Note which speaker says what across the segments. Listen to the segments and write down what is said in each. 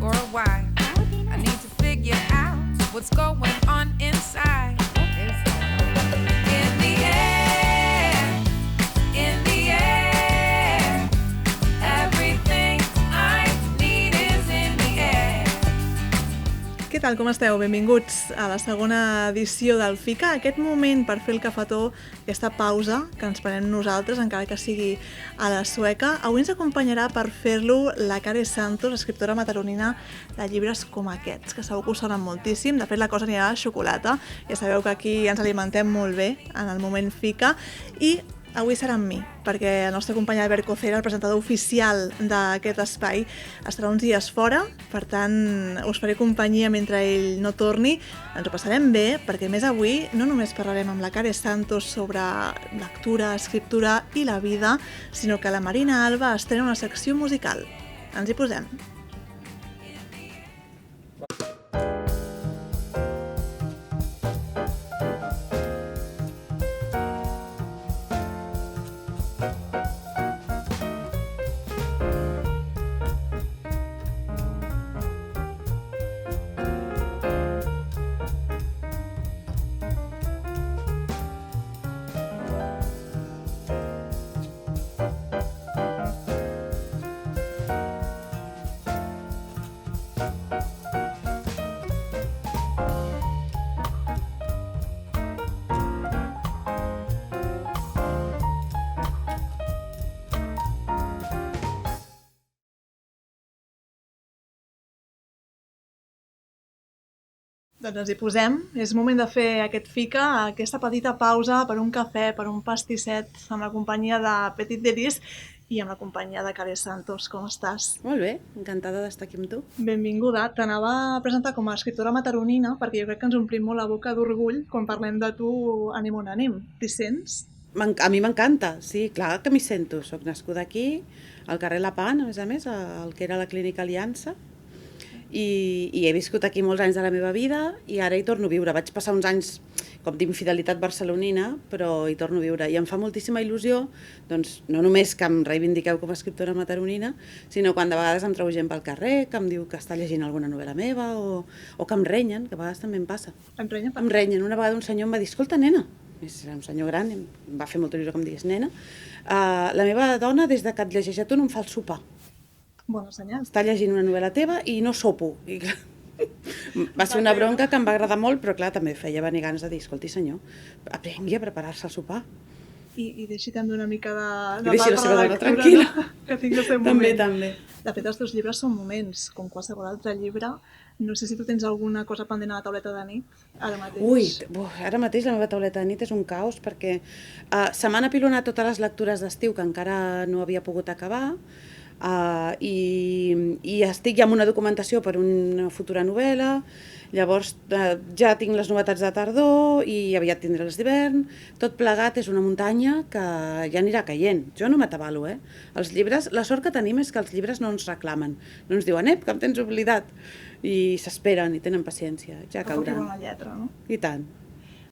Speaker 1: or a wife. I need to figure out what's going on inside. In the air, in the air, everything I need is in the air.
Speaker 2: Què tal, com esteu? Benvinguts a la segona edició del FICA, aquest moment per fer el cafetó, aquesta pausa que ens prenem nosaltres, encara que sigui a la sueca. Avui ens acompanyarà per fer-lo la Care Santos, escriptora mataronina de llibres com aquests, que segur que us sonen moltíssim. De fet, la cosa anirà a la xocolata. Ja sabeu que aquí ens alimentem molt bé en el moment FICA. I avui serà amb mi, perquè el nostre company Albert Cocera, el presentador oficial d'aquest espai, estarà uns dies fora, per tant us faré companyia mentre ell no torni. Ens ho passarem bé, perquè més avui no només parlarem amb la Care Santos sobre lectura, escriptura i la vida, sinó que la Marina Alba estrena una secció musical. Ens hi posem. Doncs ens hi posem. És moment de fer aquest FICA, aquesta petita pausa per un cafè, per un pastisset, amb la companyia de Petit Delis i amb la companyia de Care Santos. Com estàs?
Speaker 3: Molt bé, encantada d'estar aquí amb tu.
Speaker 2: Benvinguda. T'anava a presentar com a escriptora mataronina perquè jo crec que ens omplim molt la boca d'orgull quan parlem de tu ànim on ànim. T'hi sents?
Speaker 3: A mi m'encanta, sí, clar que m'hi sento. Soc nascuda aquí, al carrer La Pan, a més, al que era la Clínica Aliança, i he viscut aquí molts anys de la meva vida i ara hi torno a viure. Vaig passar uns anys com d'infidelitat barcelonina, però hi torno a viure. I em fa moltíssima il·lusió, doncs, no només que em reivindiqueu com a escriptora mataronina, sinó quan de vegades em trobo gent pel carrer que em diu que està llegint alguna novel·la meva o que em renyen, que a vegades també em passa.
Speaker 2: Em renyen?
Speaker 3: Em renyen. Una vegada un senyor em va dir, escolta, nena, era un senyor gran, em va fer molta il·lusió que em digués nena, la meva dona des de que et llegeix a tu no em fa el sopar.
Speaker 2: Bona senyal.
Speaker 3: Està llegint una novel·la teva i no sopo. I, clar, va ser una bronca que em va agradar molt, però clar, també feia venir ganes de dir, escolti senyor, aprengui a preparar-se el sopar.
Speaker 2: I deixi també una mica de
Speaker 3: I deixi la seva dona
Speaker 2: lectura,
Speaker 3: tranquil·la.
Speaker 2: no? Que tingui el seu moment.
Speaker 3: També.
Speaker 2: De fet, els teus llibres són moments, com qualsevol altre llibre. No sé si tu tens alguna cosa pendent a la tauleta de nit, ara mateix.
Speaker 3: Ara mateix la meva tauleta de nit és un caos perquè se m'han apilonat totes les lectures d'estiu que encara no havia pogut acabar, i estic ja amb una documentació per una futura novel·la. Llavors ja tinc les novetats de tardor i aviat tindré les d'hivern. Tot plegat és una muntanya que ja anirà caient. Jo no m'atabalo, Els llibres, la sort que tenim és que els llibres no ens reclamen. No ens diuen, que em tens oblidat. I s'esperen i tenen paciència. Ja cauran.
Speaker 2: Una lletra, no?
Speaker 3: I tant.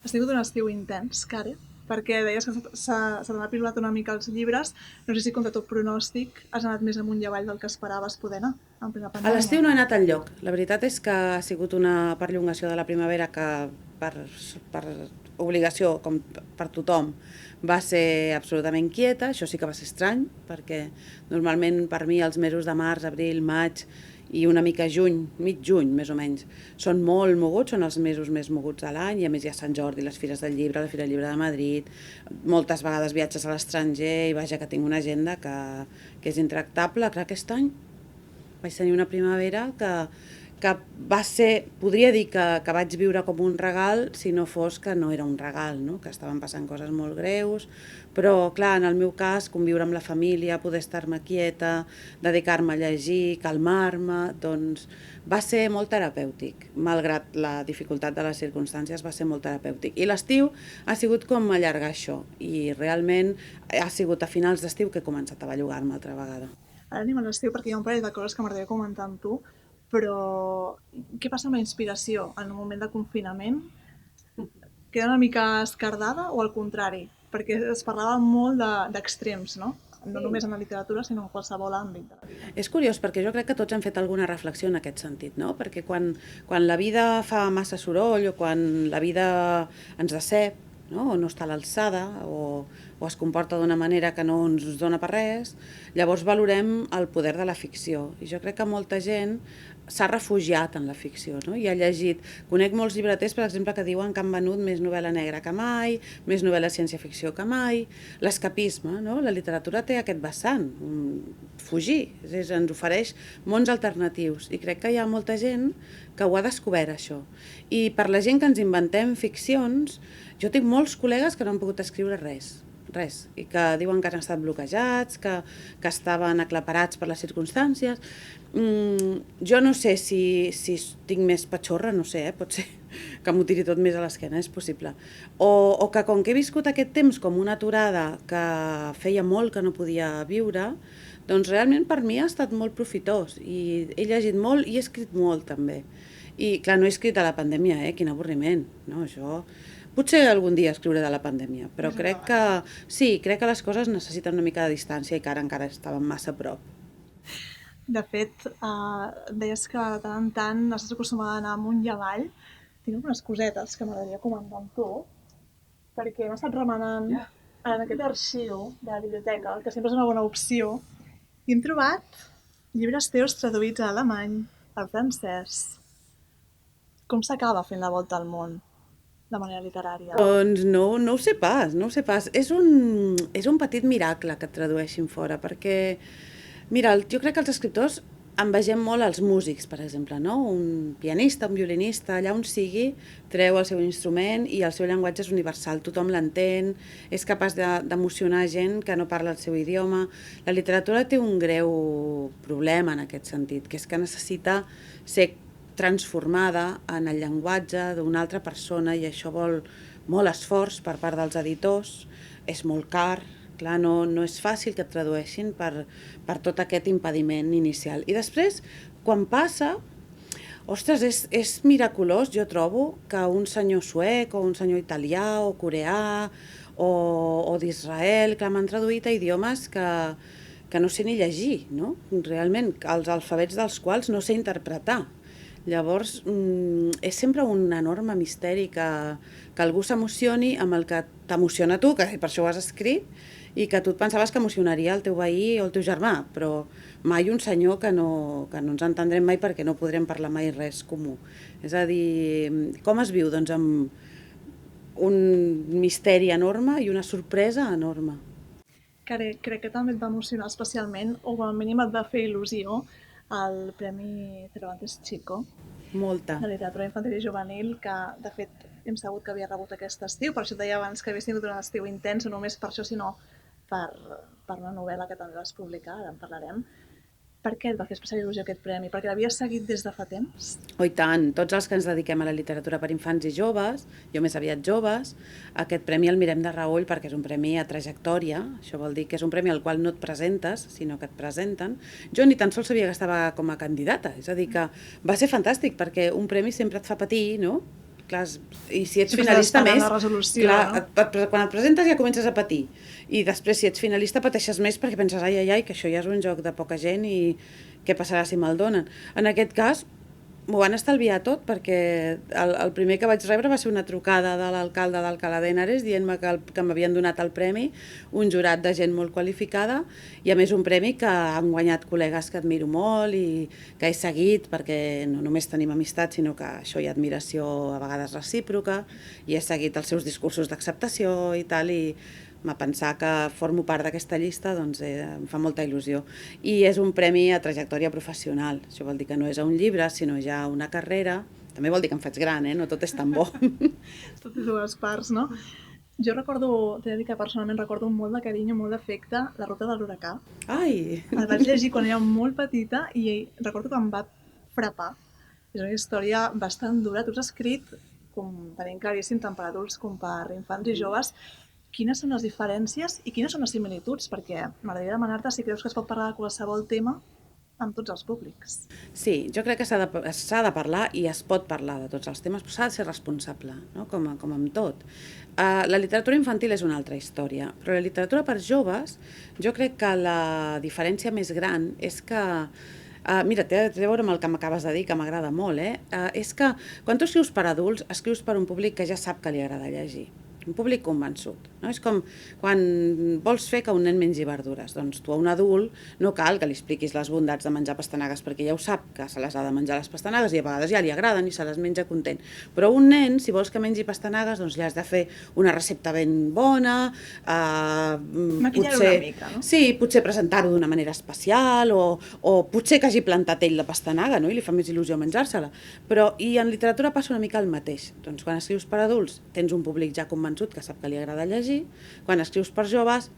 Speaker 2: Has tingut un estiu intens, Care, perquè deies que se t'han apilolat una mica els llibres. No sé si contra tot pronòstic has anat més amunt i avall del que esperaves poder anar en plena pandèmia.
Speaker 3: A l'estiu no he anat enlloc. La veritat és que ha sigut una perllongació de la primavera que per obligació, com per tothom, va ser absolutament quieta. Això sí que va ser estrany, perquè normalment per mi els mesos de març, abril, maig i una mica juny, mig juny més o menys, són molt moguts, són els mesos més moguts de l'any, i a més hi ha Sant Jordi, les Fires del Llibre, la Fira del Llibre de Madrid, moltes vegades viatges a l'estranger, i vaja, que tinc una agenda que és intractable. Clar, aquest any vaig tenir una primavera que va ser, podria dir que vaig viure com un regal, si no fos que no era un regal, no? Que estaven passant coses molt greus, però clar, en el meu cas, conviure amb la família, poder estar-me quieta, dedicar-me a llegir, calmar-me, doncs va ser molt terapèutic, malgrat la dificultat de les circumstàncies, va ser molt terapèutic. I l'estiu ha sigut com allargar això, i realment ha sigut a finals d'estiu que he començat a bellugar-me altra vegada.
Speaker 2: Ara anem a l'estiu perquè hi ha un parell de coses que m'agradaria comentar amb tu, però què passa amb la inspiració en un moment de confinament? Queda una mica escardada o al contrari? Perquè es parlava molt d'extrems, no? no només en la literatura, sinó en qualsevol àmbit de la vida.
Speaker 3: És curiós perquè jo crec que tots hem fet alguna reflexió en aquest sentit, no? Perquè quan la vida fa massa soroll o quan la vida ens decep, no? O no està a l'alçada o es comporta d'una manera que no ens dona per res, llavors valorem el poder de la ficció. I jo crec que molta gent s'ha refugiat en la ficció, no? I ha llegit. Conec molts llibreters, per exemple, que diuen que han venut més novel·la negra que mai, més novel·la ciència-ficció que mai, l'escapisme, no? La literatura té aquest vessant, fugir, ens ofereix mons alternatius i crec que hi ha molta gent que ho ha descobert, això. I per la gent que ens inventem ficcions, jo tinc molts col·legues que no han pogut escriure res, i que diuen que han estat bloquejats, que estaven aclaparats per les circumstàncies. Jo no sé si tinc més patxorra, no sé, pot ser que m'ho tiri tot més a l'esquena, és possible. O que com que he viscut aquest temps com una aturada que feia molt que no podia viure, doncs realment per mi ha estat molt profitós i he llegit molt i he escrit molt també. I clar, no he escrit a la pandèmia, quin avorriment, no, això... Potser algun dia escriuré de la pandèmia, però crec que sí, crec que les coses necessiten una mica de distància i que ara encara estàvem massa a prop.
Speaker 2: De fet, deies que de tant en tant estàs acostumada a anar amunt i avall. Tinc algunes cosetes que m'agradaria comentar amb tu, perquè hem estat remenant en aquest arxiu de la biblioteca, que sempre és una bona opció, i hem trobat llibres teus traduïts a alemany, al francès. Com s'acaba fent la volta al món de manera literària?
Speaker 3: Doncs no ho sé pas, no ho sé pas. És un petit miracle que et tradueixin fora, perquè, mira, jo crec que els escriptors envegem molt els músics, per exemple, no? Un pianista, un violinista, allà on sigui, treu el seu instrument i el seu llenguatge és universal, tothom l'entén, és capaç d'emocionar gent que no parla el seu idioma. La literatura té un greu problema en aquest sentit, que és que necessita ser transformada en el llenguatge d'una altra persona i això vol molt esforç per part dels editors, és molt car, clar, no és fàcil que et tradueixin per tot aquest impediment inicial. I després, quan passa, ostres, és miraculós, jo trobo, que un senyor suec o un senyor italià o coreà o d'Israel, clar, m'han traduït a idiomes que no sé ni llegir, no? Realment, els alfabets dels quals no sé interpretar. Llavors, és sempre un enorme misteri que algú s'emocioni amb el que t'emociona tu, que per això ho has escrit, i que tu et pensaves que emocionaria el teu veí o el teu germà, però mai un senyor que no ens entendrem mai perquè no podrem parlar mai res comú. És a dir, com es viu? Doncs amb un misteri enorme i una sorpresa enorme.
Speaker 2: Crec que també et va emocionar especialment, o com a mínim et va fer il·lusió, el Premi Cervantes Chico
Speaker 3: Molta.
Speaker 2: de literatura infantil i juvenil, que de fet hem sabut que havia rebut aquest estiu, per això et deia abans que havies tingut un estiu intens, no només per això, sinó per una novel·la que també vas publicar, ara en parlarem. Per què et va fer especial il·lusió aquest premi? Perquè l'havies seguit des de fa temps?
Speaker 3: Oh, i tant, tots els que ens dediquem a la literatura per infants i joves, jo més aviat joves, aquest premi el mirem de reüll perquè és un premi a trajectòria, això vol dir que és un premi al qual no et presentes, sinó que et presenten. Jo ni tan sols sabia que estava com a candidata, és a dir, que va ser fantàstic perquè un premi sempre et fa patir, no? Clar, i si ets finalista més, clar, quan et presentes ja comences a patir i després si ets finalista pateixes més perquè penses ai, que això ja és un joc de poca gent i què passarà si me'l donen. En aquest cas m'ho van estalviar tot perquè el primer que vaig rebre va ser una trucada de l'alcalde d'Alcalá de Henares dient-me que m'havien donat el premi, un jurat de gent molt qualificada i a més un premi que han guanyat col·legues que admiro molt i que he seguit perquè no només tenim amistat sinó que això hi ha admiració a vegades recíproca i he seguit els seus discursos d'acceptació i tal i pensar que formo part d'aquesta llista doncs, em fa molta il·lusió. I és un premi a trajectòria professional. Això vol dir que no és a un llibre, sinó ja a una carrera. També vol dir que em faig gran, no tot és tan bo.
Speaker 2: Tot és dues parts, no? Jo recordo, t'he de dir que personalment recordo molt de carinyo, molt d'afecte, La ruta de l'huracà.
Speaker 3: Ai!
Speaker 2: El vaig llegir quan era molt petita i recordo que em va frapar. És una història bastant dura. Tu has escrit, com tenim claríssim, tant per adults com per infants i joves. Quines són les diferències i quines són les similituds? Perquè m'agradaria demanar-te si creus que es pot parlar de qualsevol tema amb tots els públics.
Speaker 3: Sí, jo crec que s'ha de parlar i es pot parlar de tots els temes, però s'ha de ser responsable, no? com amb tot. La literatura infantil és una altra història, però la literatura per joves, jo crec que la diferència més gran és que mira, té a veure amb el que m'acabes de dir, que m'agrada molt, és que quan tu escrius per adults, escrius per un públic que ja sap que li agrada llegir, un públic convençut. No? És com quan vols fer que un nen mengi verdures, doncs tu a un adult no cal que li expliquis les bondats de menjar pastanagues perquè ja ho sap que se les ha de menjar les pastanagues i a vegades ja li agraden i se les menja content. Però un nen, si vols que mengi pastanagues, doncs li has de fer una recepta ben bona,
Speaker 2: maquillar-ho una mica, no?
Speaker 3: Sí, potser presentar-ho d'una manera especial o potser que hagi plantat ell la pastanaga, no? I li fa més il·lusió menjar-se-la. Però i en literatura passa una mica el mateix. Doncs quan escrius per adults tens un públic ja convençut que sap que li agrada llegir. Quan escrius per joves,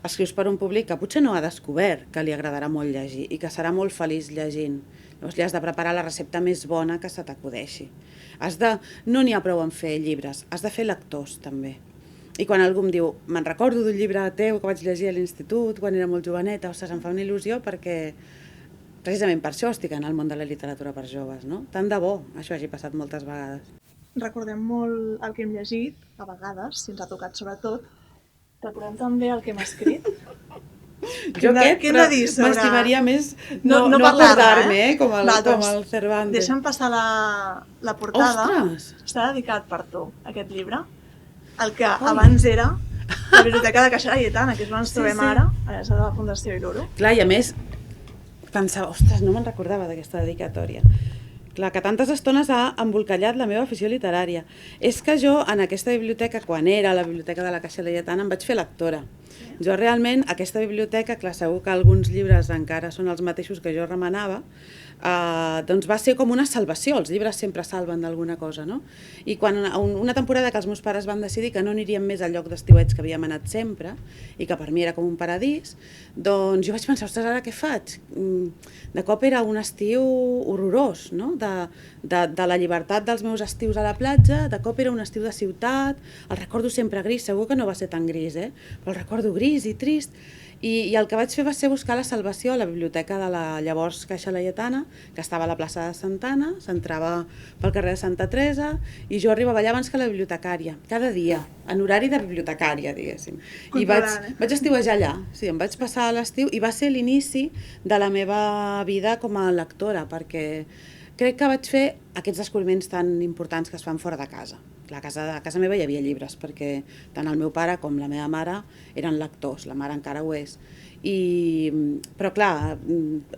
Speaker 3: escrius per un públic que potser no ha descobert que li agradarà molt llegir i que serà molt feliç llegint. Llavors li has de preparar la recepta més bona que se t'acudeixi. No n'hi ha prou en fer llibres, has de fer lectors també. I quan algú em diu, me'n recordo d'un llibre teu que vaig llegir a l'institut quan era molt joveneta, ostres, em fa una il·lusió perquè precisament per això estic en el món de la literatura per joves, no? Tant de bo, això hagi passat moltes vegades.
Speaker 2: Recordem molt el que hem llegit, a vegades, si ens ha tocat sobretot. Recordem també el que hem escrit.
Speaker 3: Jo m'estimaria més no acordar-me, com el Cervantes.
Speaker 2: Deixa'm passar la portada.
Speaker 3: Ostres!
Speaker 2: Està dedicat per tu, aquest llibre. El que abans era la Biblioteca de Caixa Laietana, que és on ens trobem ara, a la Fundació Iluro.
Speaker 3: Clar, i a més, pensava, ostres, no me'n recordava d'aquesta dedicatòria. Clar, que tantes estones ha embolcallat la meva afició literària. És que jo, en aquesta biblioteca, quan era a la Biblioteca de la Caixa Laietana, em vaig fer lectora. Jo realment, aquesta biblioteca, clar, segur que alguns llibres encara són els mateixos que jo remenava, doncs va ser com una salvació, els llibres sempre salven d'alguna cosa, no? I quan una temporada que els meus pares van decidir que no aniríem més al lloc d'estiuets que havíem anat sempre, i que per mi era com un paradís, doncs jo vaig pensar, ostres, ara què faig? De cop era un estiu horrorós, no? De la llibertat dels meus estius a la platja, de cop era un estiu de ciutat, el recordo sempre gris, segur que no va ser tan gris, però el recordo gris i trist, i el que vaig fer va ser buscar la salvació a la biblioteca de la llavors Caixa Laietana, que estava a la plaça de Santa Anna, s'entrava pel carrer de Santa Teresa, i jo arribava allà abans que la bibliotecària, cada dia, en horari de bibliotecària, diguéssim. I vaig estiuejar allà, sí, em vaig passar l'estiu, i va ser l'inici de la meva vida com a lectora, perquè crec que vaig fer aquests descobriments tan importants que es fan fora de casa. A casa meva hi havia llibres, perquè tant el meu pare com la meva mare eren lectors, la mare encara ho és. Però clar,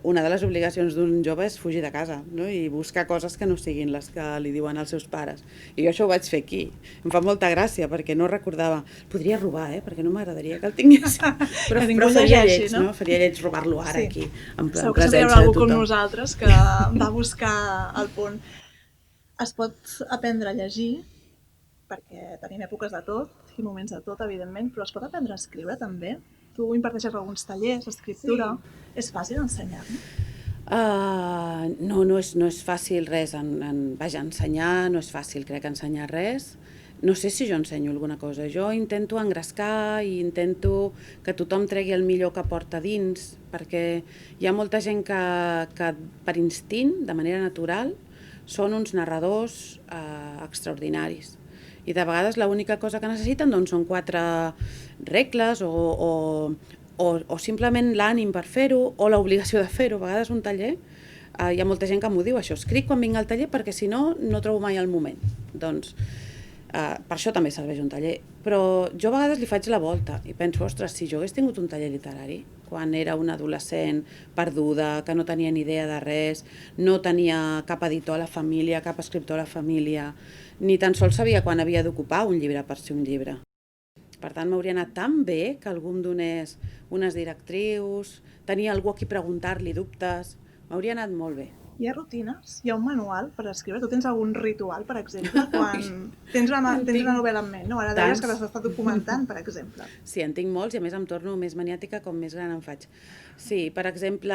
Speaker 3: una de les obligacions d'un jove és fugir de casa, no? I buscar coses que no siguin les que li diuen els seus pares. I jo això ho vaig fer aquí. Em fa molta gràcia, perquè no recordava... Podria robar, perquè no m'agradaria que el tingués. Però faria lleig, no? Faria lleig robar-lo ara aquí, en presència de tothom.
Speaker 2: Segur que hi algú com nosaltres que va buscar el punt. Es pot aprendre a llegir, perquè tenim èpoques de tot i moments de tot, evidentment, però es pot aprendre a escriure també. Tu imparteixes alguns tallers, escriptura. Sí. És fàcil ensenyar, no?
Speaker 3: No és fàcil res. Ensenyar no és fàcil, crec, ensenyar res. No sé si jo ensenyo alguna cosa. Jo intento engrescar i intento que tothom tregui el millor que porta dins, perquè hi ha molta gent que per instint, de manera natural, són uns narradors extraordinaris. I de vegades l'única cosa que necessiten doncs, són 4 regles o simplement l'ànim per fer-ho o l'obligació de fer-ho. A vegades un taller, hi ha molta gent que m'ho diu, això, escric quan vinc al taller perquè si no, no trobo mai el moment. Doncs per això també serveix un taller. Però jo a vegades li faig la volta i penso, ostres, si jo hagués tingut un taller literari quan era una adolescent perduda, que no tenia ni idea de res, no tenia cap editor a la família, cap escriptor a la família, ni tan sols sabia quan havia d'ocupar un llibre per ser un llibre. Per tant, m'hauria anat tan bé que algú em donés unes directrius, tenia algú a qui preguntar-li dubtes, m'hauria anat molt bé.
Speaker 2: Hi ha rutines? Hi ha un manual per escriure? Tu tens algun ritual, per exemple, quan tens una novel·la en ment, no? Ara deies que l'has estat documentant, per exemple.
Speaker 3: Sí, en tinc molts i a més em torno més maniàtica com més gran em faig. Sí, per exemple,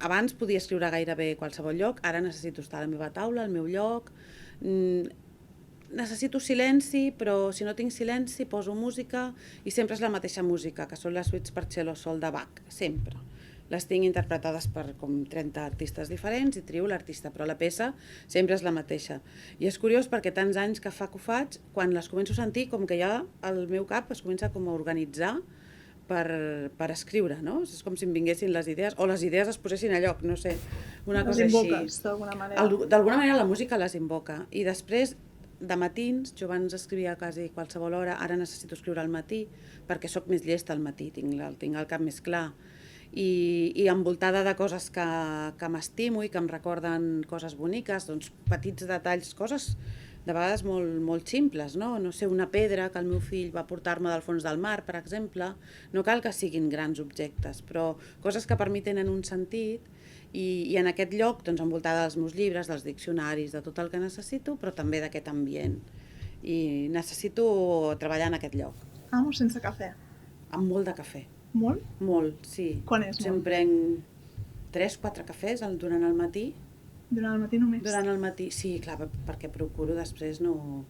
Speaker 3: abans podia escriure gairebé a qualsevol lloc, ara necessito estar a la meva taula, al meu lloc. Necessito silenci, però si no tinc silenci poso música i sempre és la mateixa música, que són les suites per cello sol de Bach, sempre. les tinc interpretades per com 30 artistes diferents i trio l'artista, però la peça sempre és la mateixa. I és curiós perquè tants anys que fa que ho faig, quan les començo a sentir, com que ja el meu cap es comença com a organitzar per escriure, no? És com si em vinguessin les idees, o les idees es posessin a lloc, no sé, una cosa així.
Speaker 2: Les invoques, d'alguna manera.
Speaker 3: D'alguna manera la música les invoca. I després, de matins, jo abans escrivia quasi qualsevol hora, ara necessito escriure al matí, perquè sóc més llesta al matí, tinc el cap més clar. I envoltada de coses que m'estimo i que em recorden coses boniques, doncs petits detalls, coses de vegades molt ximples, no? No sé, una pedra que el meu fill va portar-me del fons del mar, per exemple, no cal que siguin grans objectes, però coses que per mi tenen un sentit i en aquest lloc, doncs, envoltada dels meus llibres, dels diccionaris, de tot el que necessito, però també d'aquest ambient. I necessito treballar en aquest lloc.
Speaker 2: Amo sense cafè.
Speaker 3: Amb molt de cafè.
Speaker 2: Molt?
Speaker 3: Molt, sí.
Speaker 2: Quan és molt?
Speaker 3: Sempre prenc 3-4 cafès durant el matí.
Speaker 2: Durant el matí només?
Speaker 3: Durant el matí, sí, clar, perquè procuro després no...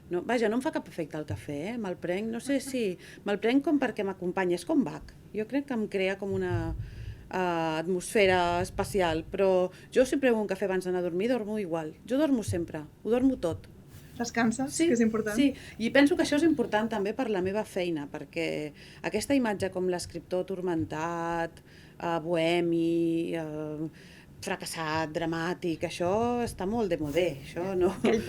Speaker 3: Vaja, no em fa cap efecte el cafè, me'l prenc, no sé si... Me'l prenc com perquè m'acompanya, és com Bach. Jo crec que em crea com una atmosfera especial, però jo si prenc un cafè abans d'anar a dormir, dormo igual. Jo dormo sempre, ho dormo tot.
Speaker 2: Descanses,
Speaker 3: sí,
Speaker 2: que és important.
Speaker 3: Sí, i penso que això és important també per la meva feina, perquè aquesta imatge com l'escriptor turmentat, bohemi, fracassat, dramàtic, això està molt de modé, això no és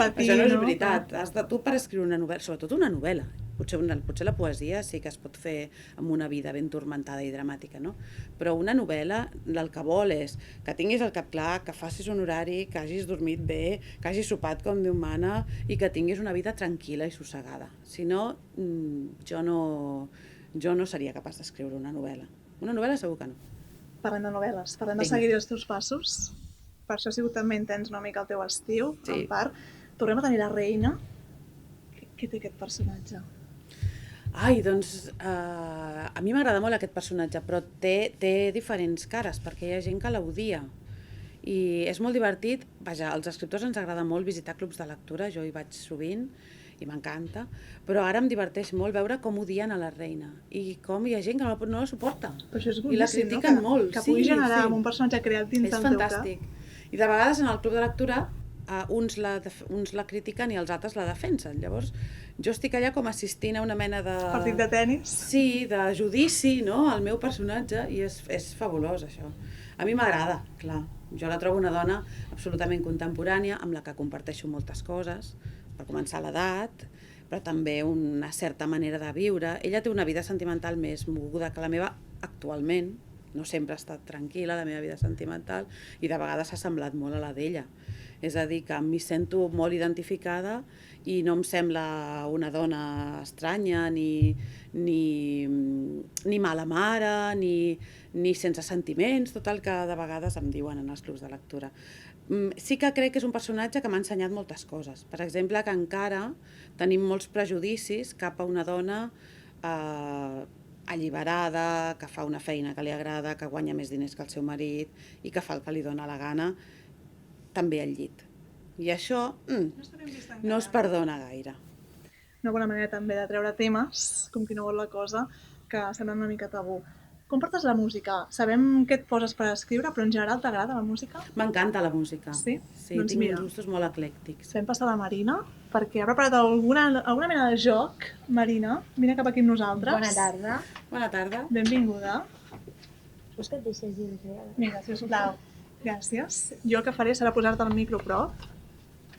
Speaker 3: veritat. Tu per escriure una novel·la, sobretot una novel·la, potser la poesia sí que es pot fer amb una vida ben turmentada i dramàtica, no? Però una novel·la el que vol és que tinguis el cap clar, que facis un horari, que hagis dormit bé, que hagis sopat com Déu mana i que tinguis una vida tranquil·la i sossegada. Si no, jo no seria capaç d'escriure una novel·la. Una novel·la segur que no.
Speaker 2: Parlem de novel·les, parlem de seguir els teus passos. Per això ha sigut també intens una mica el teu estiu, en part. Tornem a tenir la reina. Què té aquest personatge?
Speaker 3: Ai, doncs, a mi m'agrada molt aquest personatge, però té diferents cares, perquè hi ha gent que l'odia. I és molt divertit, vaja, als escriptors ens agrada molt visitar clubs de lectura, jo hi vaig sovint, i m'encanta, però ara em diverteix molt veure com odien a la reina i com hi ha gent que no la suporta.
Speaker 2: Però això és boníssim,
Speaker 3: i la critiquen molt.
Speaker 2: Que pugui generar amb un personatge creat dins del teu cap. És
Speaker 3: fantàstic. I de vegades en el club de lectura uns la critiquen i els altres la defensen. Llavors, jo estic allà com assistint a una mena de...
Speaker 2: Partit de tenis?
Speaker 3: Sí, de judici, no?, al meu personatge, i és fabulós, això. A mi m'agrada, clar. Jo la trobo una dona absolutament contemporània, amb la que comparteixo moltes coses, per començar l'edat, però també una certa manera de viure. Ella té una vida sentimental més moguda que la meva actualment, no sempre ha estat tranquil·la la meva vida sentimental i de vegades s'ha semblat molt a la d'ella. És a dir, que m'hi sento molt identificada i no em sembla una dona estranya, ni mala mare, ni sense sentiments, tot el que de vegades em diuen en els clubs de lectura. Sí que crec que és un personatge que m'ha ensenyat moltes coses. Per exemple, que encara tenim molts prejudicis cap a una dona alliberada, que fa una feina que li agrada, que guanya més diners que el seu marit i que fa el que li dona la gana, també al llit. I això no es perdona gaire.
Speaker 2: Una bona manera també de treure temes, com qui no vol la cosa, que semblen una mica tabú. Com portes la música? Sabem què et poses per escriure, però en general t'agrada la música?
Speaker 3: M'encanta la música.
Speaker 2: Sí?
Speaker 3: Sí, doncs tinc uns gustos molt eclèctics.
Speaker 2: Vam passar a la Marina, perquè ha preparat alguna mena de joc. Marina, vine cap aquí amb nosaltres.
Speaker 4: Bona tarda.
Speaker 3: Bona tarda.
Speaker 2: Benvinguda.
Speaker 4: Vols que et deixes dir res?
Speaker 2: Vinga, sisplau. Gràcies. Jo el que faré serà posar-te el micro prop,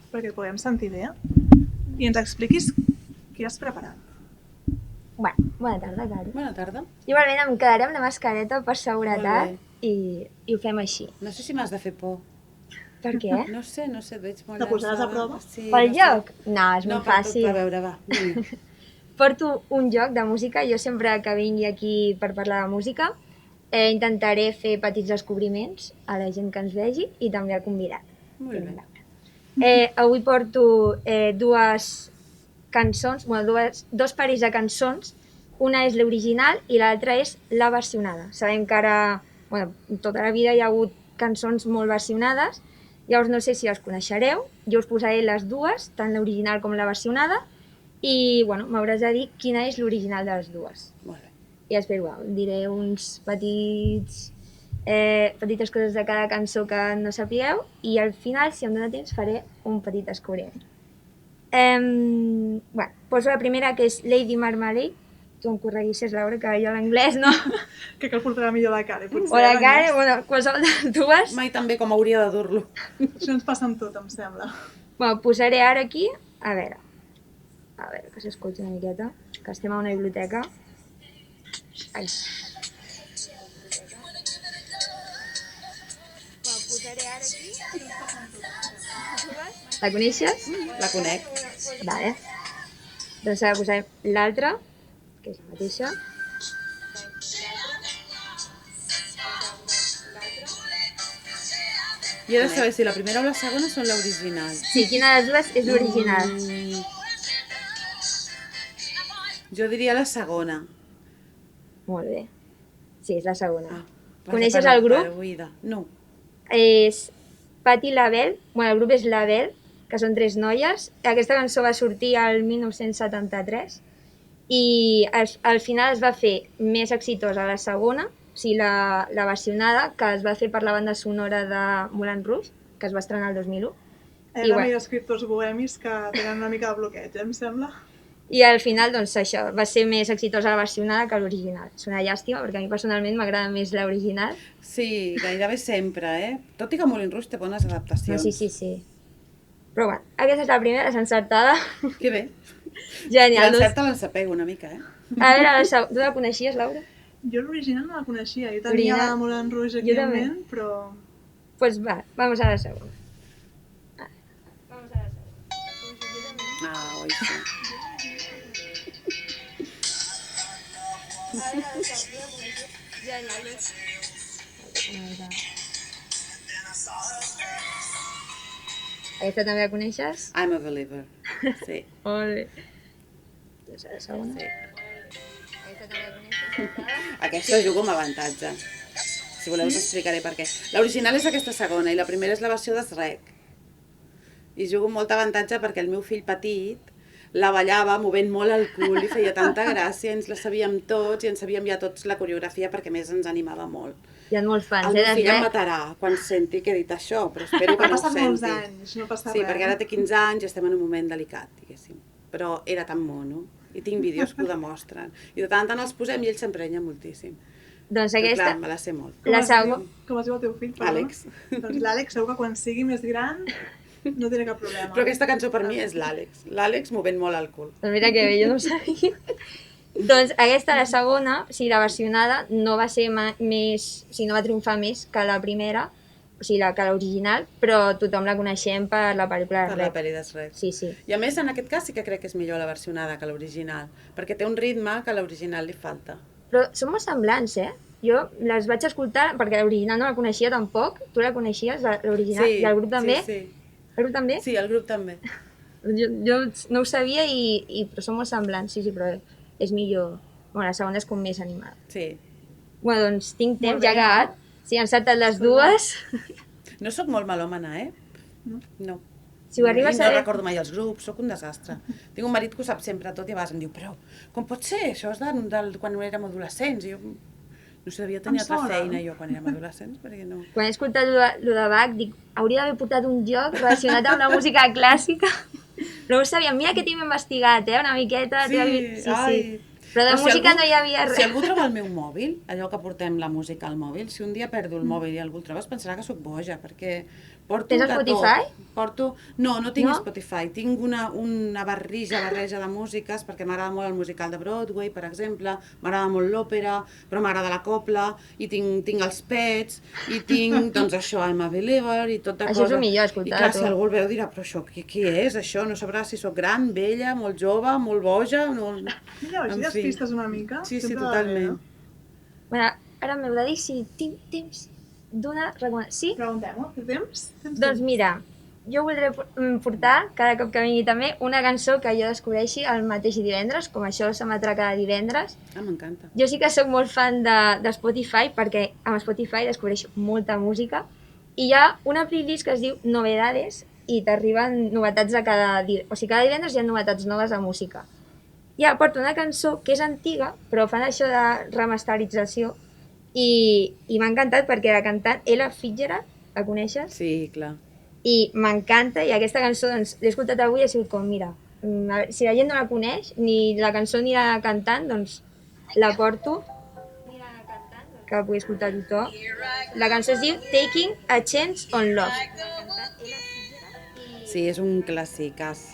Speaker 2: perquè et puguem sentir bé, i ens expliquis què has preparat.
Speaker 4: Bueno, bona tarda, Cari.
Speaker 3: Bona tarda.
Speaker 4: Igualment em quedaré amb la mascareta per seguretat i ho fem així.
Speaker 3: No sé si m'has de fer por.
Speaker 4: Per què?
Speaker 3: No sé, et veig molt
Speaker 2: La posaràs a prova?
Speaker 3: Sí,
Speaker 4: Pel joc? No, és molt fàcil.
Speaker 3: No, a veure, va.
Speaker 4: Porto un joc de música. Jo sempre que vingui aquí per parlar de música intentaré fer petits descobriments a la gent que ens vegi i també al convidat.
Speaker 3: Molt bé.
Speaker 4: Avui porto dues cançons, dos parells de cançons. Una és l'original i l'altra és la versionada. Sabem que ara, tota la vida hi ha hagut cançons molt versionades, llavors no sé si les coneixereu, jo us posaré les dues, tant l'original com la versionada, i m'hauràs de dir quina és l'original de les dues.
Speaker 3: Molt bé.
Speaker 4: I després diré uns petits petites coses de cada cançó que no sapigueu, i al final, si em dóna temps, faré un petit descobriment. Bueno, poso la primera, que és Lady Marmalade. Tu em correguixes, Laura, que jo l'anglès no...
Speaker 2: Que portarà millor la cara, potser.
Speaker 4: O la cara, bueno, qualsevol de dues.
Speaker 3: Mai també com hauria de dur-lo.
Speaker 2: Això ens passa amb tot, em sembla.
Speaker 4: Bueno, posaré ara aquí, a veure que s'escolti una miqueta, que estem a una biblioteca. Ai. Bueno, posaré ara aquí. La coneixes?
Speaker 3: La conec.
Speaker 4: Vale. Doncs ara posarem l'altra, que és la mateixa.
Speaker 3: I he de saber si la primera o la segona són l'original.
Speaker 4: Sí, quina de les dues és l'original?
Speaker 3: Jo diria la segona.
Speaker 4: Molt bé. Sí, és la segona.
Speaker 3: Ah,
Speaker 4: Coneixes
Speaker 3: per-
Speaker 4: el grup?
Speaker 3: per oïda. No.
Speaker 4: És Patti LaBelle, bueno, el grup és LaBelle, que són 3 noies. Aquesta cançó va sortir al 1973 i al final es va fer més exitosa la segona, o sigui, la versionada, que es va fer per la banda sonora de Moulin Rouge, que es va estrenar el 2001.
Speaker 2: Era
Speaker 4: bueno.
Speaker 2: escriptors bohemis que tenen una mica de bloqueig, em sembla.
Speaker 4: I al final, doncs això, va ser més exitosa la versionada que l'original. És una llàstima, perquè a mi personalment m'agrada més l'original.
Speaker 3: Sí, gairebé sempre, Tot i que Moulin Rouge té bones
Speaker 4: No,
Speaker 3: adaptacions.
Speaker 4: sí. Però bueno, aquesta és la primera, és encertada.
Speaker 3: Que bé.
Speaker 4: Genial. Doncs,
Speaker 3: L'encerta l'ensapego una mica,
Speaker 4: a veure, tu la coneixies, Laura?
Speaker 2: Jo l'original no la coneixia, jo tenia
Speaker 4: Original.
Speaker 2: la Moulin Rouge aquí
Speaker 4: Jo
Speaker 2: en
Speaker 4: també.
Speaker 2: ment, però...
Speaker 4: Pues va, vamos a la segona.
Speaker 3: Ah, oi, sí.
Speaker 4: Aquesta també la coneixes?
Speaker 3: I'm a believer. Sí.
Speaker 4: Molt bé. Doncs a la segona.
Speaker 3: Sí.
Speaker 4: Aquesta també la coneixes?
Speaker 3: Aquesta jugo amb avantatge. Si voleu us explicaré per què. L'original és aquesta segona i la primera és la versió de Shrek. I jugo amb molt avantatge perquè el meu fill petit la ballava movent molt el cul i feia tanta gràcia, ens la sabíem tots i ens sabíem ja tots la coreografia perquè a més ens animava molt.
Speaker 4: Hi ha molts fans,
Speaker 3: El meu
Speaker 4: de
Speaker 3: fill em
Speaker 4: Shrek.
Speaker 3: matarà quan senti que he dit això, però espero que
Speaker 2: Ha
Speaker 3: no ho
Speaker 2: passat
Speaker 3: senti.
Speaker 2: molts anys, no passa
Speaker 3: Sí,
Speaker 2: res.
Speaker 3: perquè ara té 15 anys i estem en un moment delicat, diguéssim. Però era tan mono i tinc vídeos que ho demostren. I de tant en tant els posem i ell s'emprenya moltíssim.
Speaker 4: Doncs
Speaker 3: Però
Speaker 4: aquesta,
Speaker 3: clar, me la sé molt.
Speaker 4: la segona...
Speaker 2: Com es diu el teu fill? perdó?
Speaker 3: Àlex.
Speaker 2: Doncs l'Àlex segur que quan sigui més gran no té cap problema.
Speaker 3: Però aquesta cançó per mi és l'Àlex. L'Àlex movent molt el cul.
Speaker 4: Doncs mira que bé, jo no ho sabia. Doncs aquesta, la segona, o sigui, la versionada, no va ser més... O sigui, no va triomfar més que la primera, o sigui, que l'original, però tothom la coneixem per la pel·lícula de
Speaker 3: Per la
Speaker 4: Shrek.
Speaker 3: pel·li de Shrek.
Speaker 4: Sí, sí.
Speaker 3: I a més, en aquest cas sí que crec que és millor la versionada que l'original, perquè té un ritme que a l'original li falta.
Speaker 4: Però són molt semblants, eh? Jo les vaig escoltar, perquè l'original no la coneixia tampoc. Tu la coneixies, l'original? I el grup també?
Speaker 3: Sí,
Speaker 4: El grup també?
Speaker 3: sí, el grup també.
Speaker 4: Jo no ho sabia, però són molt semblants, sí, però és millor. Bueno, la segona és com més animada.
Speaker 3: Sí.
Speaker 4: Bueno, doncs tinc temps,
Speaker 2: Molt bé,
Speaker 4: ja ha acabat. Si han encertat les dues,
Speaker 3: No sóc molt melòmana,
Speaker 2: No?
Speaker 3: No.
Speaker 4: si ho arribes
Speaker 3: I no
Speaker 4: a saber...
Speaker 3: recordo mai els grups, sóc un desastre. Tinc un marit que ho sap sempre tot i a vegades em diu, però com pot ser? Això és quan érem adolescents. I jo, no sé, devia tenir
Speaker 2: Em
Speaker 3: altra
Speaker 2: sona.
Speaker 3: feina jo quan érem adolescents, perquè no...
Speaker 4: Quan he escoltat lo de Bach, dic, hauria d'haver portat un joc relacionat amb la música clàssica. No ho sabia. Mira que tinc investigat, una miqueta. Sí. Però de música no hi havia res.
Speaker 3: Si algú troba el meu mòbil, allò que portem la música al mòbil, si un dia perdo el mòbil i algú el troba, es pensarà que sóc boja, perquè porto
Speaker 4: Tens
Speaker 3: de
Speaker 4: Spotify?
Speaker 3: tot. No tinc
Speaker 4: No?
Speaker 3: Spotify. Tinc una barreja de músiques, perquè m'agrada molt el musical de Broadway, per exemple, m'agrada molt l'òpera, però m'agrada la copla, i tinc els Pets, i tinc, doncs això, I'm a Believer, i tot de
Speaker 4: Això
Speaker 3: coses.
Speaker 4: és el millor, escoltar,
Speaker 3: I clar,
Speaker 4: tu.
Speaker 3: si algú el veu dirà, però això, què és això? No sabrà si sóc gran, vella, molt jove, molt boja, molt...
Speaker 2: Mira, així
Speaker 3: En fi.
Speaker 2: despistes una mica.
Speaker 3: Sí,
Speaker 2: sempre va bé,
Speaker 3: totalment.
Speaker 2: no?
Speaker 4: Bueno, ara m'heu de dir si tinc temps d'una recomanació. Sí?
Speaker 2: Preguntem-ho, té temps?
Speaker 4: Doncs mira, jo voldré portar, cada cop que vingui també, una cançó que jo descobreixi el mateix divendres, com això s'emetrà cada divendres.
Speaker 3: Ah, m'encanta.
Speaker 4: Jo sí que sóc molt fan de Spotify, perquè amb Spotify descobreixo molta música, i hi ha una playlist que es diu Novedades, i t'arriben novetats a cada divendres. O sigui, cada divendres hi ha novetats noves de música. I ara porto una cançó que és antiga, però fan això de remasterització, i m'ha encantat perquè la cantant Ella Fitzgerald, la coneixes?
Speaker 3: Sí, clar.
Speaker 4: I m'encanta, i aquesta cançó doncs, l'he escoltat avui i ha sigut com, mira, a veure, si la gent no la coneix, ni la cançó ni la cantant, doncs la porto, que la pugui escoltar tothom. La cançó es diu Taking a Chance on Love.
Speaker 3: Sí, és un clàssicàs.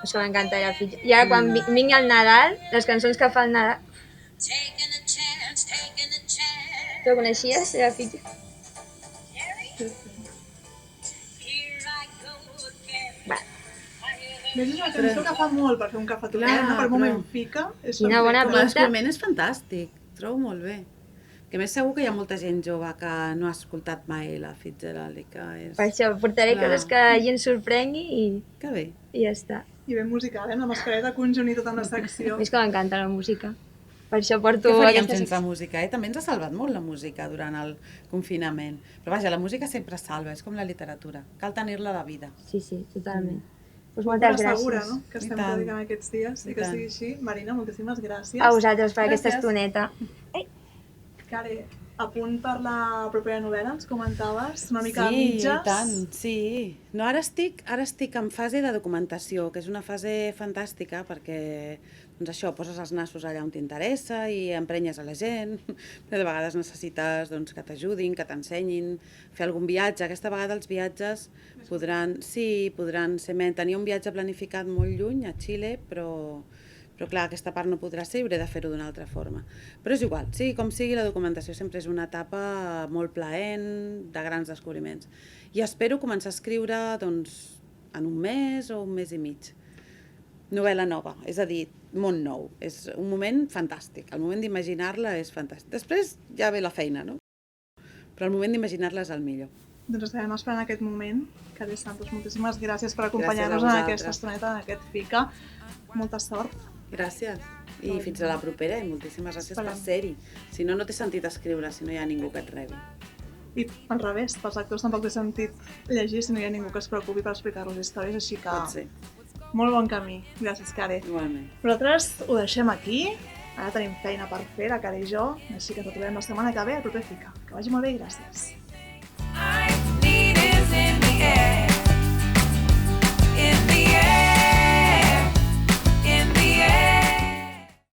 Speaker 4: Això m'encanta, Ella Fitzgerald. I ara quan vingui el Nadal, les cançons que fa el Nadal... Tu la coneixies, Ella Fitzgerald?
Speaker 2: És una cançó que fa molt per fer un cafetonet, no? Per moment fica.
Speaker 4: Quina bona
Speaker 3: Però
Speaker 4: pinta.
Speaker 3: l'escolment és fantàstic, trobo molt bé. Que a més segur que hi ha molta gent jove que no ha escoltat mai la Fitzgerald i que és...
Speaker 4: Per això portaré
Speaker 3: Clar.
Speaker 4: coses que la gent sorprengui
Speaker 3: Que bé.
Speaker 4: i ja està.
Speaker 2: I ben musical, amb la mascareta conjunt i tota una secció.
Speaker 4: És que m'encanta la música. Per això porto
Speaker 3: Què faríem
Speaker 4: aquesta
Speaker 3: sense música? També ens ha salvat molt la música durant el confinament. Però vaja, la música sempre salva, és com la literatura. Cal tenir-la de vida.
Speaker 4: Sí, totalment. Pues
Speaker 2: Però
Speaker 4: moltes gràcies.
Speaker 2: segura, no?, que
Speaker 3: I
Speaker 2: estem
Speaker 3: tant.
Speaker 2: predicant aquests dies i
Speaker 3: I
Speaker 2: que
Speaker 3: tant.
Speaker 2: sigui així. Marina, moltíssimes gràcies.
Speaker 4: A vosaltres per aquesta
Speaker 3: Gràcies.
Speaker 4: estoneta.
Speaker 2: Care, a punt per la propera novel·la, ens comentaves, una mica a
Speaker 3: Sí,
Speaker 2: mitges.
Speaker 3: i tant, sí. No, ara estic en fase de documentació, que és una fase fantàstica perquè, doncs això, poses els nassos allà on t'interessa i emprenyes a la gent, però de vegades necessites doncs, que t'ajudin, que t'ensenyin, fer algun viatge. Aquesta vegada els viatges podran ser menys. Tenia un viatge planificat molt lluny, a Xile, però clar, aquesta part no podrà ser i hauré de fer-ho d'una altra forma. Però és igual, sigui com sigui, la documentació sempre és una etapa molt plaent, de grans descobriments. I espero començar a escriure doncs, en un mes o un mes i mig. Novel·la nova, és a dir, món nou. És un moment fantàstic. El moment d'imaginar-la és fantàstic. Després ja ve la feina, no? Però el moment d'imaginar-la és el millor.
Speaker 2: Doncs estarem esperant aquest moment. Care Santos, moltíssimes gràcies per acompanyar-nos
Speaker 3: Gràcies a
Speaker 2: en
Speaker 3: vosaltres.
Speaker 2: aquesta estoneta, en aquest FICA. Molta sort.
Speaker 3: Gràcies. I fins a la propera i moltíssimes gràcies per
Speaker 2: Esperem.
Speaker 3: ser-hi. Si no, no té sentit escriure, si no hi ha ningú que et rebi.
Speaker 2: I al revés, pels actors tampoc té sentit llegir si no hi ha ningú que es preocupi per explicar-los històries, així que
Speaker 3: Pot ser,
Speaker 2: molt bon camí. Gràcies, Care.
Speaker 3: igualment.
Speaker 2: Nosaltres ho deixem aquí. Ara tenim feina per fer, la Care i jo, així que ens trobem la setmana que ve al proper FICA. Que vagi molt bé i gràcies.